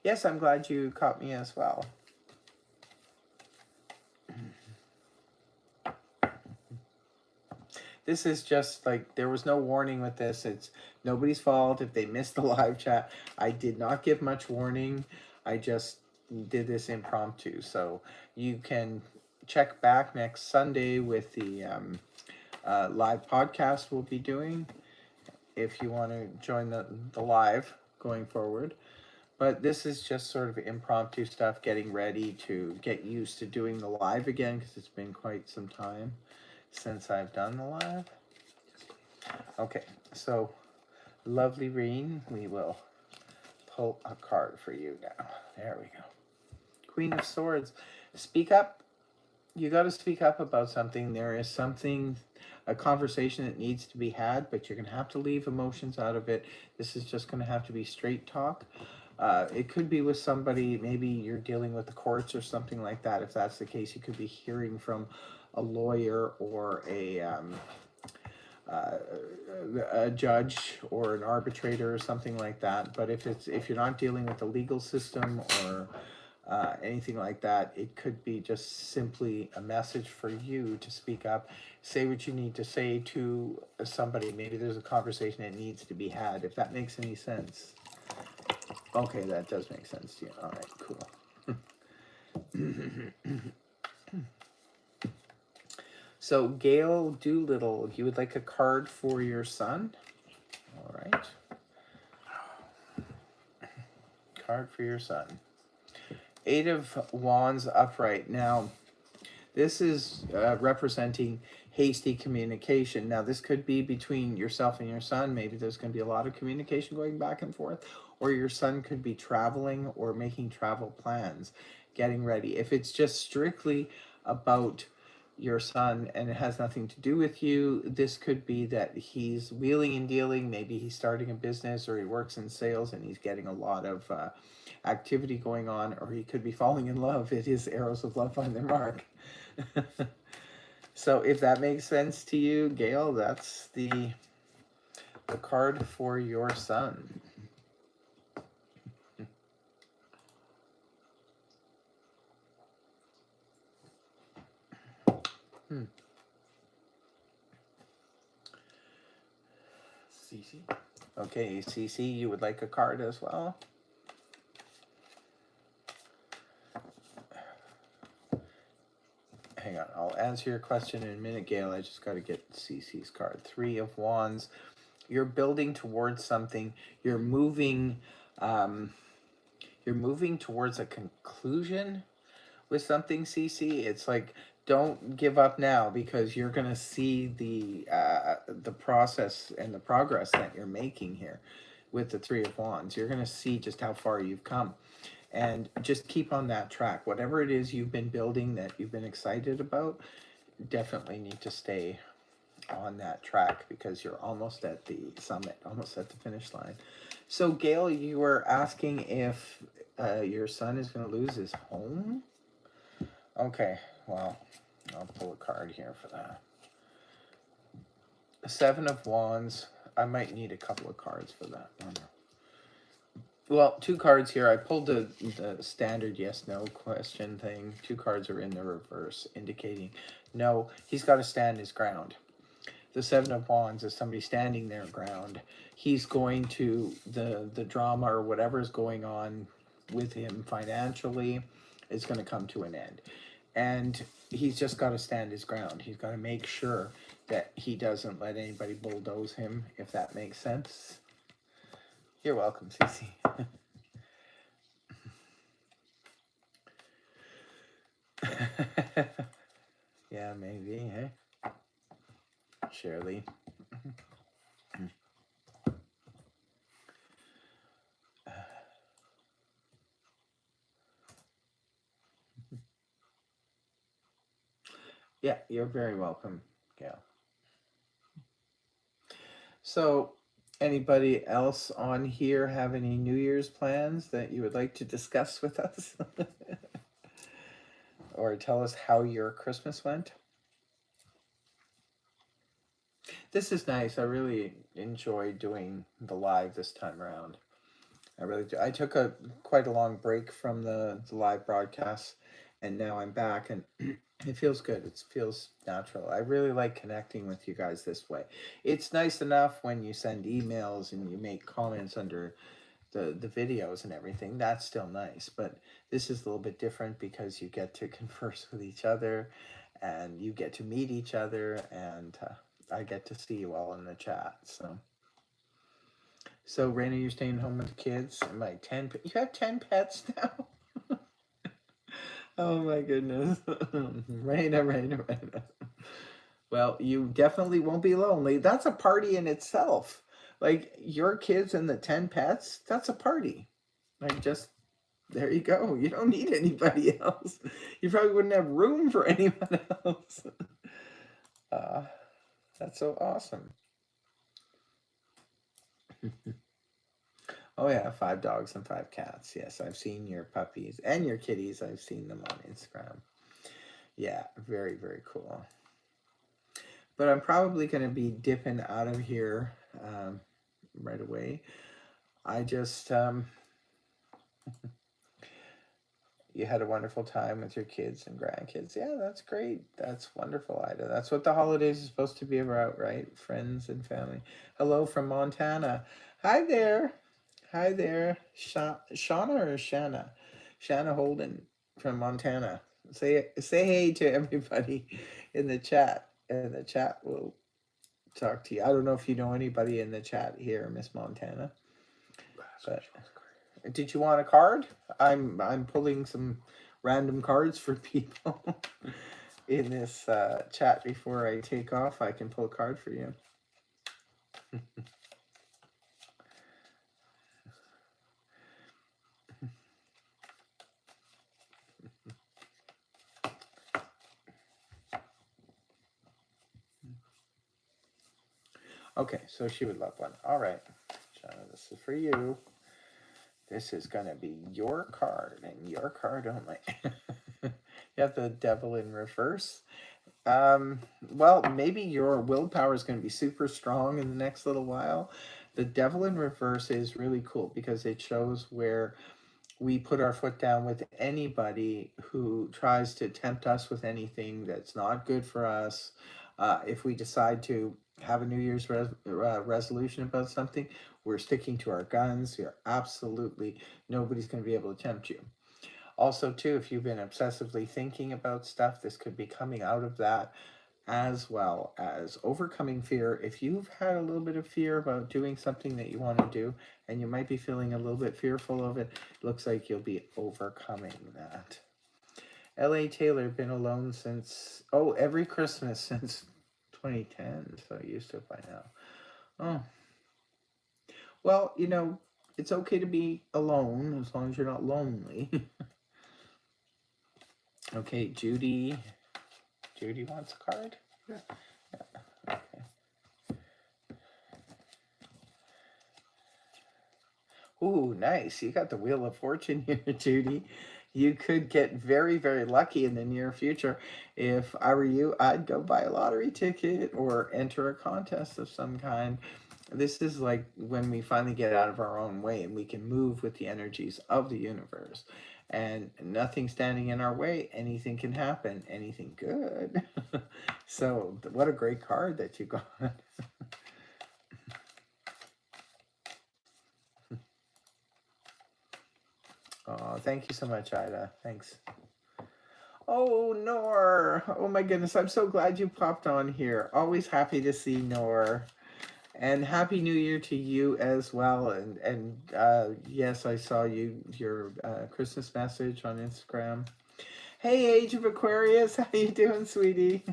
S1: Yes, I'm glad you caught me as well. This is just like, there was no warning with this. It's nobody's fault if they missed the live chat. I did not give much warning. I just did this impromptu. So you can check back next Sunday with the live podcast we'll be doing if you want to join the live going forward. But this is just sort of impromptu stuff, getting ready to get used to doing the live again because it's been quite some time since I've done the live. Okay, so Lovely Reen, we will pull a card for you now. There we go. Queen of Swords. Speak up. You got to speak up about something. There is something, a conversation that needs to be had, but you're going to have to leave emotions out of it. This is just going to have to be straight talk. It could be with somebody, maybe you're dealing with the courts or something like that. If that's the case, you could be hearing from a lawyer or uh, a judge or an arbitrator or something like that. But if you're not dealing with the legal system or anything like that, it could be just simply a message for you to speak up, say what you need to say to somebody. Maybe there's a conversation that needs to be had, if that makes any sense. Okay, that does make sense to you. All right, cool. So Gail Doolittle, you would like a card for your son? All right. Card for your son. 8 of Wands upright. Now, this is representing hasty communication. Now, this could be between yourself and your son. Maybe there's going to be a lot of communication going back and forth. Or your son could be traveling or making travel plans, getting ready. If it's just strictly about your son and it has nothing to do with you, this could be that he's wheeling and dealing. Maybe he's starting a business or he works in sales and he's getting a lot of activity going on, or he could be falling in love. It is arrows of love on their mark. So if that makes sense to you, Gail, that's the card for your son.
S2: Cece.
S1: Okay, Cece, you would like a card as well? Hang on, I'll answer your question in a minute, Gail. I just got to get Cece's card. 3 of Wands. You're building towards something. You're moving towards a conclusion with something, Cece. It's like, don't give up now, because you're going to see the process and the progress that you're making here with the 3 of Wands. You're going to see just how far you've come. And just keep on that track. Whatever it is you've been building that you've been excited about, definitely need to stay on that track, because you're almost at the summit, almost at the finish line. So Gail, you were asking if your son is going to lose his home? Okay, well, I'll pull a card here for that. 7 of Wands. I might need a couple of cards for that one. Well, 2 cards here. I pulled the standard yes/no question thing. 2 cards are in the reverse, indicating no, he's got to stand his ground. The 7 of Wands is somebody standing their ground. He's going to, the drama or whatever's going on with him financially is going to come to an end. And he's just got to stand his ground. He's got to make sure that he doesn't let anybody bulldoze him, if that makes sense. You're welcome, Cece. Yeah, maybe, hey? Shirley. Yeah, you're very welcome, Gail. So, anybody else on here have any New Year's plans that you would like to discuss with us? Or tell us how your Christmas went? This is nice. I really enjoyed doing the live this time around. I really do. I took quite a long break from the live broadcasts, and now I'm back, and it feels good. It feels natural. I really like connecting with you guys this way. It's nice enough when you send emails and you make comments under the videos and everything. That's still nice, but this is a little bit different because you get to converse with each other, and you get to meet each other, and I get to see you all in the chat. So Raina, you're staying home with the kids. And my 10. You have 10 pets now. Oh my goodness, Raina. Well, you definitely won't be lonely. That's a party in itself. Like your kids and the 10 pets. That's a party. Like just There you go. You don't need anybody else. You probably wouldn't have room for anyone else. Uh, that's so awesome. Oh yeah, 5 dogs and 5 cats. Yes, I've seen your puppies and your kitties. I've seen them on Instagram. Yeah, very, very cool. But I'm probably going to be dipping out of here right away. I just, you had a wonderful time with your kids and grandkids. Yeah, that's great. That's wonderful, Ida. That's what the holidays are supposed to be about, right? Friends and family. Hello from Montana. Hi there. Hi there. Shauna or Shanna? Shanna Holden from Montana. Say hey to everybody in the chat. And the chat will talk to you. I don't know if you know anybody in the chat here, Miss Montana. But did you want a card? I'm pulling some random cards for people in this chat before I take off. I can pull a card for you. Okay, so she would love one. All right, Shauna, this is for you. This is gonna be your card and your card only. You have the devil in reverse. Well, maybe your willpower is going to be super strong in the next little while. The devil in reverse is really cool because it shows where we put our foot down with anybody who tries to tempt us with anything that's not good for us. If we decide to have a New Year's resolution about something, we're sticking to our guns. You're absolutely, nobody's going to be able to tempt you. Also, too, if you've been obsessively thinking about stuff, this could be coming out of that, as well as overcoming fear. If you've had a little bit of fear about doing something that you want to do and you might be feeling a little bit fearful of it, looks like you'll be overcoming that. L.A. Taylor, been alone since, every Christmas since 2010, so used to it by now. Oh, well, it's okay to be alone as long as you're not lonely. Okay, Judy. Judy wants a card?
S2: Yeah.
S1: Okay. Ooh, nice. You got the Wheel of Fortune here, Judy. You could get very, very lucky in the near future. If I were you, I'd go buy a lottery ticket or enter a contest of some kind. This is like when we finally get out of our own way and we can move with the energies of the universe. And nothing standing in our way, anything can happen, anything good. So, what a great card that you got. Oh, thank you so much, Ida. Thanks. Oh, Nor. Oh my goodness. I'm so glad you popped on here. Always happy to see Nor. And Happy New Year to you as well. And yes, I saw your Christmas message on Instagram. Hey, Age of Aquarius. How you doing, sweetie?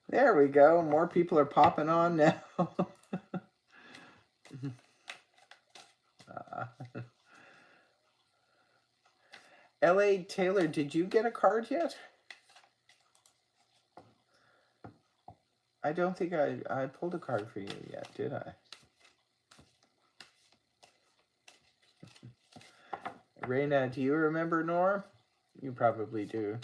S1: There we go. More people are popping on now. L.A. Taylor, did you get a card yet? I don't think I pulled a card for you yet, did I? Raina, do you remember Nor? You probably do.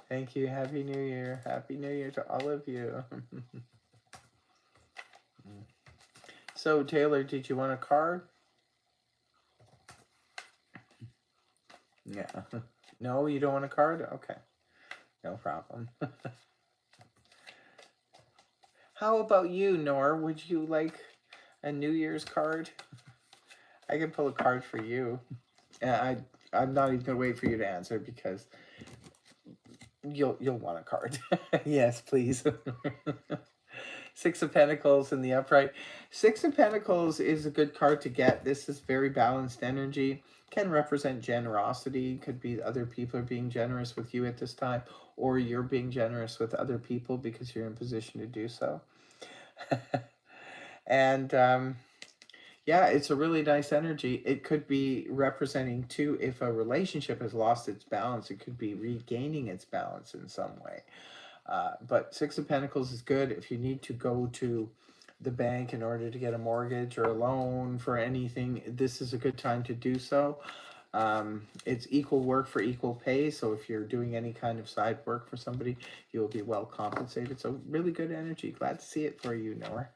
S1: Thank you. Happy New Year. Happy New Year to all of you. So, Taylor, did you want a card? Yeah. No, you don't want a card? Okay. No problem. How about you, Nor? Would you like a New Year's card? I can pull a card for you. I'm not even gonna wait for you to answer because you'll want a card. Yes, please. Six of Pentacles in the upright. Six of Pentacles is a good card to get. This is very balanced energy. Can represent generosity. Could be other people are being generous with you at this time, or you're being generous with other people because you're in position to do so. And yeah, it's a really nice energy. It could be representing too, if a relationship has lost its balance, it could be regaining its balance in some way. But Six of Pentacles is good if you need to go to the bank in order to get a mortgage or a loan for anything. This is a good time to do so. It's equal work for equal pay. So if you're doing any kind of side work for somebody, you'll be well compensated. So really good energy. Glad to see it for you, Nora.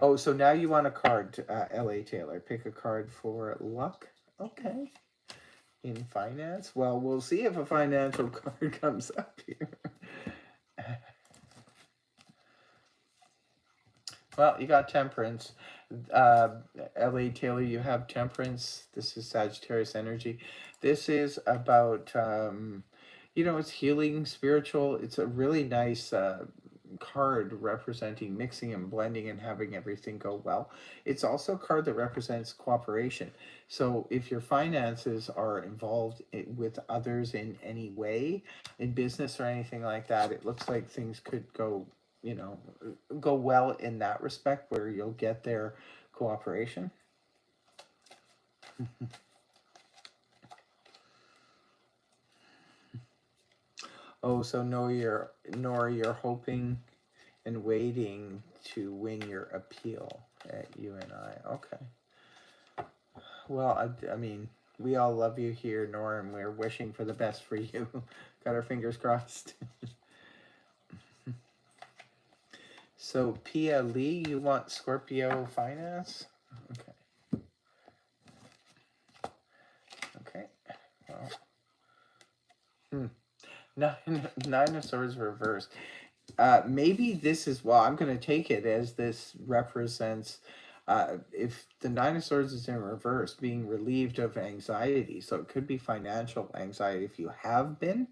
S1: Oh, so now you want a card, L.A. Taylor. Pick a card for luck. Okay. In finance? Well, we'll see if a financial card comes up here. Well, you got temperance. L.A. Taylor, you have temperance. This is Sagittarius energy. This is about, it's healing, spiritual. It's a really nice card representing mixing and blending and having everything go well. It's also a card that represents cooperation. So if your finances are involved with others in any way, in business or anything like that, it looks like things could go go well in that respect, where you'll get their cooperation. Oh, so Nora, you're hoping and waiting to win your appeal at UNI. Okay. Well, I mean, we all love you here, Nora, and we're wishing for the best for you. Got our fingers crossed. So, Pia Lee, you want Scorpio finance? Okay. Okay. Well. Nine of Swords reversed. Maybe this is, well, I'm going to take it as this represents, if the Nine of Swords is in reverse, being relieved of anxiety. So it could be financial anxiety. If you have been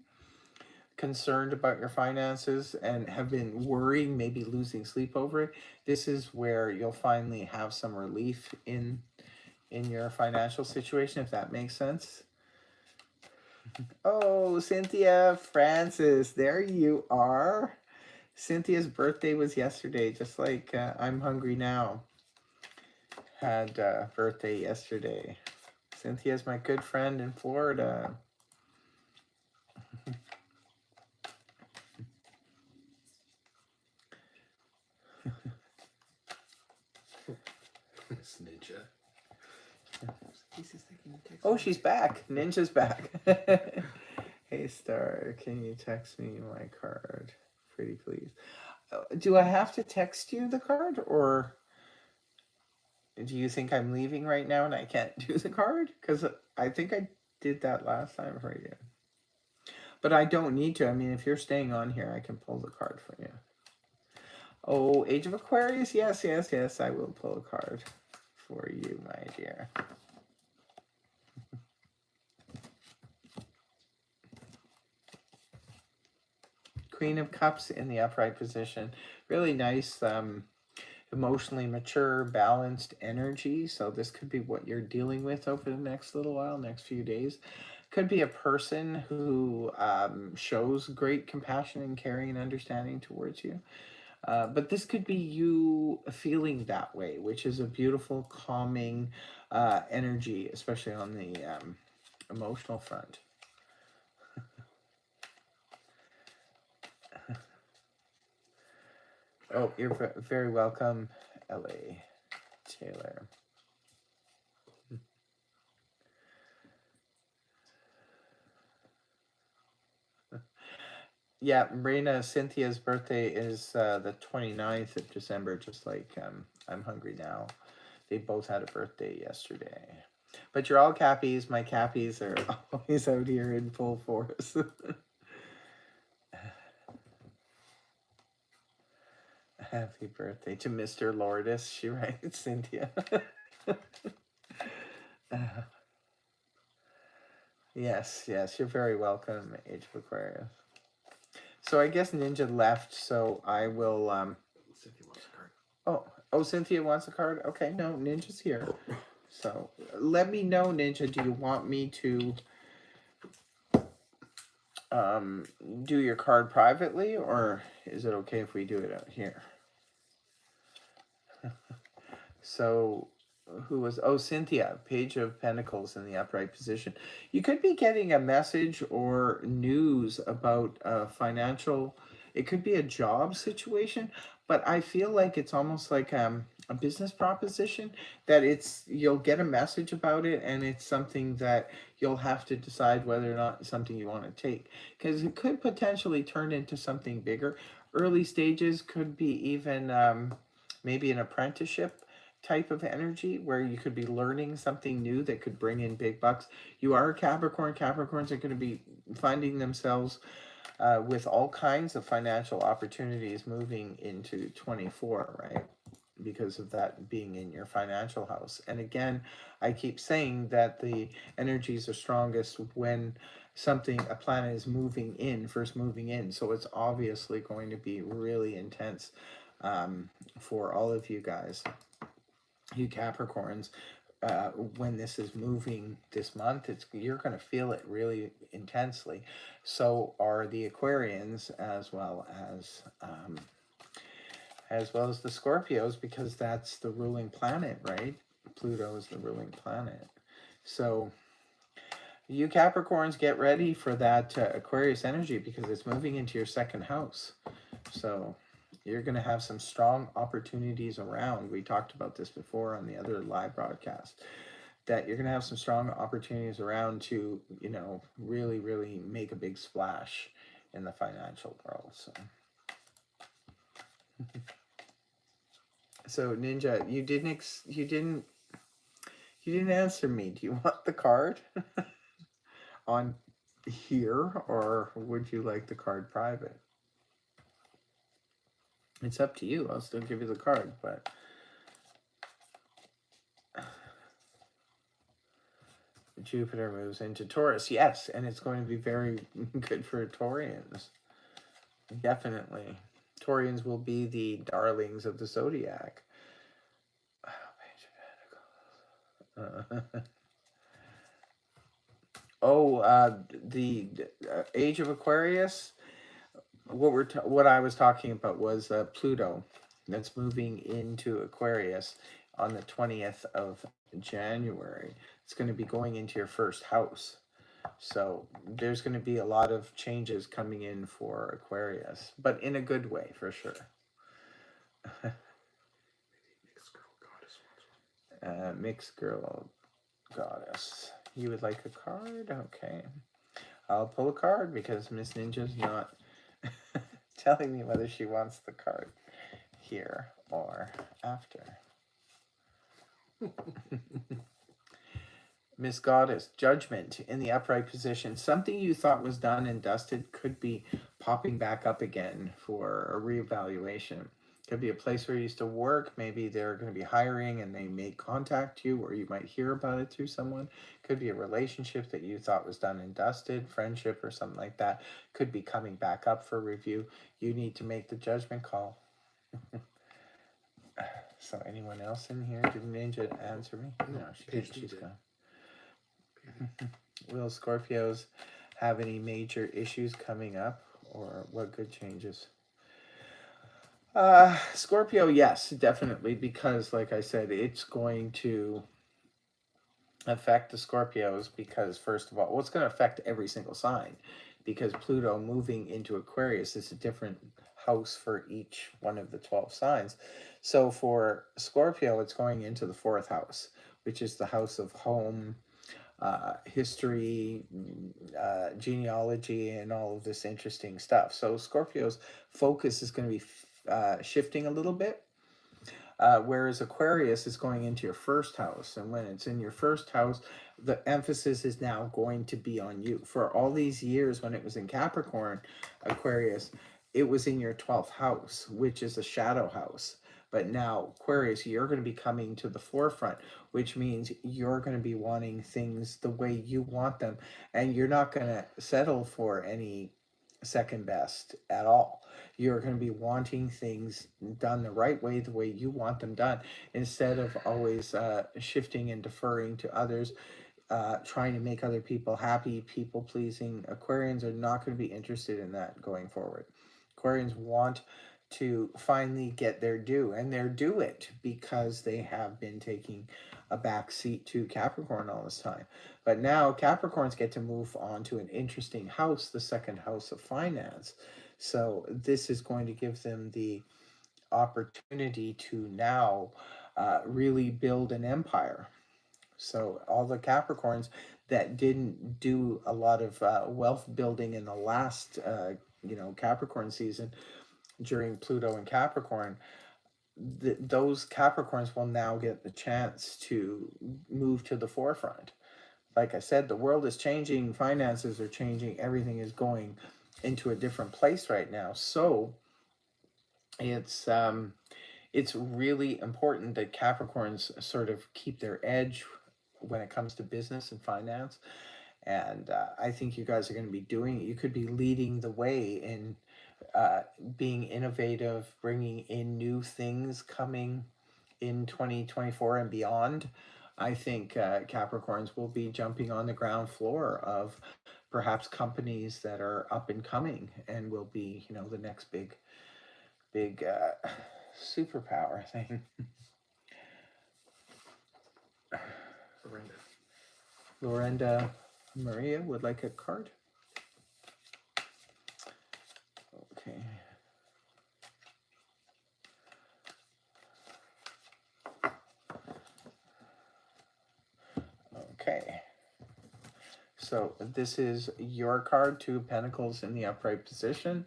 S1: concerned about your finances and have been worrying, maybe losing sleep over it, this is where you'll finally have some relief in your financial situation, if that makes sense. Oh, Cynthia Francis, there you are. Cynthia's birthday was yesterday, just like I'm Hungry Now had birthday yesterday. Cynthia's my good friend in Florida.
S2: Miss Ninja.
S1: Oh, she's back. Ninja's back. Hey, Star, can you text me my card? Pretty please. Do I have to text you the card, or do you think I'm leaving right now and I can't do the card? Because I think I did that last time for you. But I don't need to. I mean, if you're staying on here, I can pull the card for you. Oh, Age of Aquarius? Yes, yes, yes. I will pull a card for you, my dear. Queen of Cups in the upright position. Really nice, emotionally mature, balanced energy. So this could be what you're dealing with over the next little while, next few days. Could be a person who shows great compassion and caring and understanding towards you. But this could be you feeling that way, which is a beautiful, calming energy, especially on the emotional front. Oh, you're very welcome, L.A. Taylor. Yeah, Marina, Cynthia's birthday is the 29th of December, just like I'm Hungry Now. They both had a birthday yesterday. But you're all Cappies. My Cappies are always out here in full force. Happy birthday to Mr. Lordess, she writes, Cynthia. Yes, yes, you're very welcome, Age of Aquarius. So I guess Ninja left, so I will
S2: Cynthia wants a card.
S1: Oh, Cynthia wants a card? Okay, no, Ninja's here. So let me know, Ninja, do you want me to do your card privately, or is it okay if we do it out here? So, who was, oh, Cynthia, Page of Pentacles in the upright position. You could be getting a message or news about a financial, it could be a job situation, but I feel like it's almost like a business proposition that you'll get a message about it, and it's something that you'll have to decide whether or not it's something you want to take, because it could potentially turn into something bigger. Early stages could be even maybe an apprenticeship type of energy where you could be learning something new that could bring in big bucks. You are a Capricorn. Capricorns are going to be finding themselves with all kinds of financial opportunities moving into 24, right? Because of that being in your financial house. And again, I keep saying that the energies are strongest when a planet is first moving in. So it's obviously going to be really intense for all of you guys, you Capricorns. When this is moving this month, you're going to feel it really intensely. So are the Aquarians, as well as the Scorpios, because that's the ruling planet, right? Pluto is the ruling planet. So you Capricorns, get ready for that Aquarius energy, because it's moving into your second house. So you're going to have some strong opportunities around. We talked about this before on the other live broadcast, that you're going to have some strong opportunities around to, really, really make a big splash in the financial world. So Ninja, you didn't answer me. Do you want the card on here, or would you like the card private? It's up to you. I'll still give you the card, but Jupiter moves into Taurus. Yes, and it's going to be very good for Taurians. Definitely. Taurians will be the darlings of the zodiac. The age of Aquarius. What I was talking about was Pluto, that's moving into Aquarius on the 20th of January. It's going to be going into your first house. So there's going to be a lot of changes coming in for Aquarius, but in a good way, for sure. Mixed girl goddess. You would like a card? Okay. I'll pull a card because Miss Ninja's not telling me whether she wants the card here or after. Miss Goddess, Judgment in the upright position. Something you thought was done and dusted could be popping back up again for a reevaluation. Could be a place where you used to work. Maybe they're going to be hiring and they may contact you, or you might hear about it through someone. Could be a relationship that you thought was done and dusted, friendship or something like that. Could be coming back up for review. You need to make the judgment call. So anyone else in here? Did Ninja answer me? No, she didn't. She's gone. Will Scorpios have any major issues coming up, or what good changes? Scorpio, yes, definitely, because like I said, it's going to affect the Scorpios, because first of all, well, it's going to affect every single sign, because Pluto moving into Aquarius is a different house for each one of the 12 signs. So for Scorpio, it's going into the fourth house, which is the house of home, history, genealogy, and all of this interesting stuff. So Scorpio's focus is going to be shifting a little bit, whereas Aquarius is going into your first house. And when it's in your first house, the emphasis is now going to be on you. For all these years when it was in Capricorn, Aquarius, it was in your 12th house, which is a shadow house. But now, Aquarius, you're going to be coming to the forefront, which means you're going to be wanting things the way you want them. And you're not going to settle for any second best at all. You're going to be wanting things done the right way, the way you want them done, instead of always shifting and deferring to others. trying to make other people happy, people pleasing. Aquarians are not going to be interested in that going forward. Aquarians want to finally get their due, and they're due it because they have been taking a back seat to Capricorn all this time. But now Capricorns get to move on to an interesting house, the second house of finance. So this is going to give them the opportunity to now really build an empire. So all the Capricorns that didn't do a lot of wealth building in the last, Capricorn season during Pluto and Capricorn, those Capricorns will now get the chance to move to the forefront. Like I said, the world is changing, finances are changing, everything is going into a different place right now. So it's really important that Capricorns sort of keep their edge when it comes to business and finance. And I think you guys are going to be doing it. You could be leading the way in being innovative, bringing in new things coming in 2024 and beyond. I think Capricorns will be jumping on the ground floor of perhaps companies that are up and coming and will be, the next big superpower thing.
S2: Miranda.
S1: Lorenda Maria would like a card. Okay. Okay. So this is your card, Two of Pentacles in the upright position.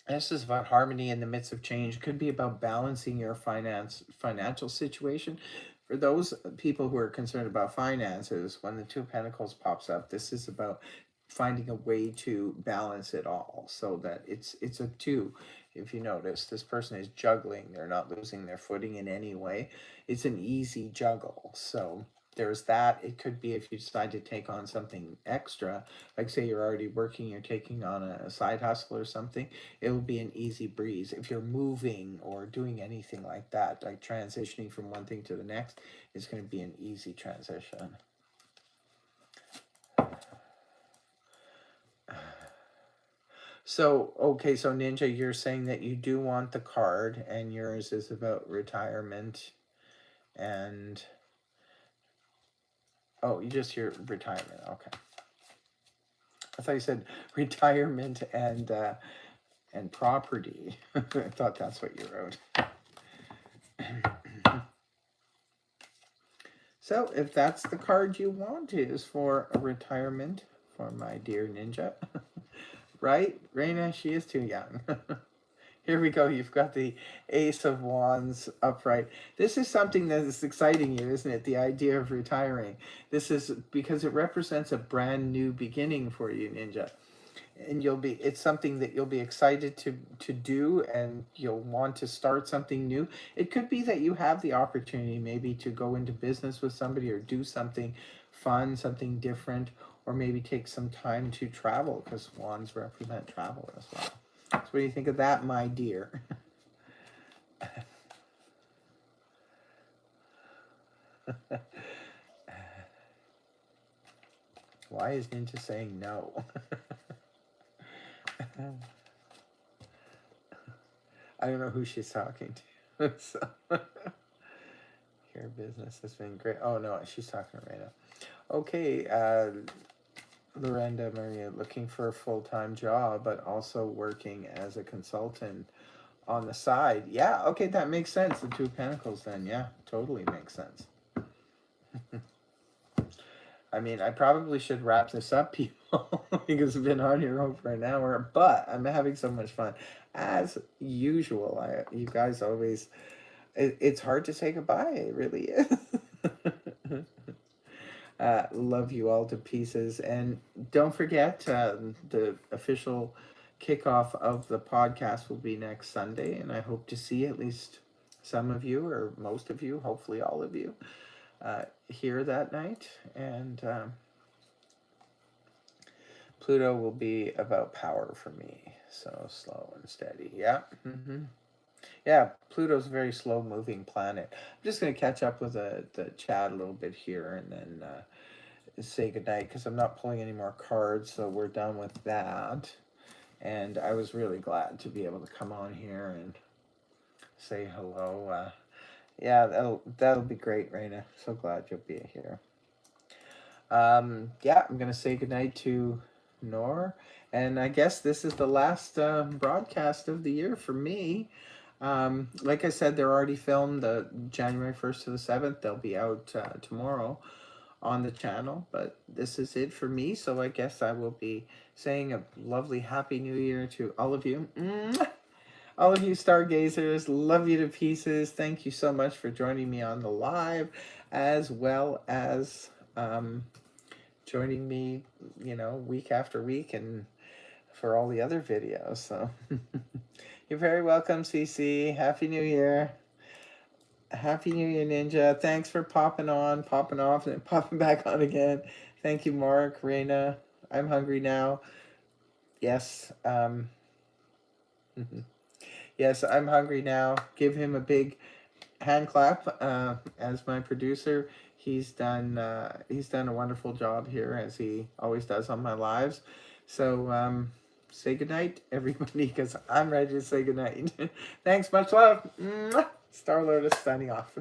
S1: This is about harmony in the midst of change. It could be about balancing your financial situation. For those people who are concerned about finances, when the Two of Pentacles pops up, this is about finding a way to balance it all so that it's a two. If you notice, this person is juggling. They're not losing their footing in any way. It's an easy juggle. So there's that. It could be if you decide to take on something extra, like say you're already working, you're taking on a side hustle or something, it will be an easy breeze. If you're moving or doing anything like that, like transitioning from one thing to the next, it's going to be an easy transition. So, okay, so Ninja, you're saying that you do want the card, and yours is about retirement and... Oh, you just hear retirement. Okay. I thought you said retirement and property. I thought that's what you wrote. So if that's the card you want, is for a retirement for my dear Ninja. Right? Reina, she is too young. Here we go. You've got the Ace of Wands upright. This is something that is exciting you, isn't it? The idea of retiring. This is because it represents a brand new beginning for you, Ninja. And it's something that you'll be excited to do, and you'll want to start something new. It could be that you have the opportunity maybe to go into business with somebody or do something fun, something different, or maybe take some time to travel, because wands represent travel as well. So what do you think of that, my dear? Why is Ninja saying no? I don't know who she's talking to. So. Your business has been great. Oh no, she's talking right now. Okay, Lorenda Maria, looking for a full-time job, but also working as a consultant on the side. Yeah, okay, that makes sense. The Two of Pentacles then. Yeah, totally makes sense. I mean, I probably should wrap this up, people, because I've been on here over an hour, but I'm having so much fun. As usual, you guys always, it's hard to say goodbye. It really is. Love you all to pieces. And don't forget, the official kickoff of the podcast will be next Sunday, and I hope to see at least some of you, or most of you, hopefully all of you, here that night. And Pluto will be about power for me. So slow and steady. Yeah. Yeah, Pluto's a very slow moving planet. I'm just going to catch up with the chat a little bit here and then say goodnight because I'm not pulling any more cards, so we're done with that. And I was really glad to be able to come on here and say hello. Yeah, that'll be great, Raina. So glad you'll be here. Yeah, I'm gonna say goodnight to Nor, and I guess this is the last broadcast of the year for me. Like I said, they're already filmed January 1st to the 7th. They'll be out tomorrow on the channel, but this is it for me. So I guess I will be saying a lovely Happy New Year to all of you. Mwah! All of you stargazers, love you to pieces. Thank you so much for joining me on the live, as well as joining me, week after week and for all the other videos. So you're very welcome, CC. Happy New Year. Happy New Year, Ninja. Thanks for popping on, popping off, and popping back on again. Thank you, Mark, Reina. I'm hungry now. Yes. Yes, I'm hungry now. Give him a big hand clap as my producer. He's done a wonderful job here as he always does on my lives. So say goodnight, everybody, because I'm ready to say goodnight. Thanks, much love. Mwah! Star Lordess signing off.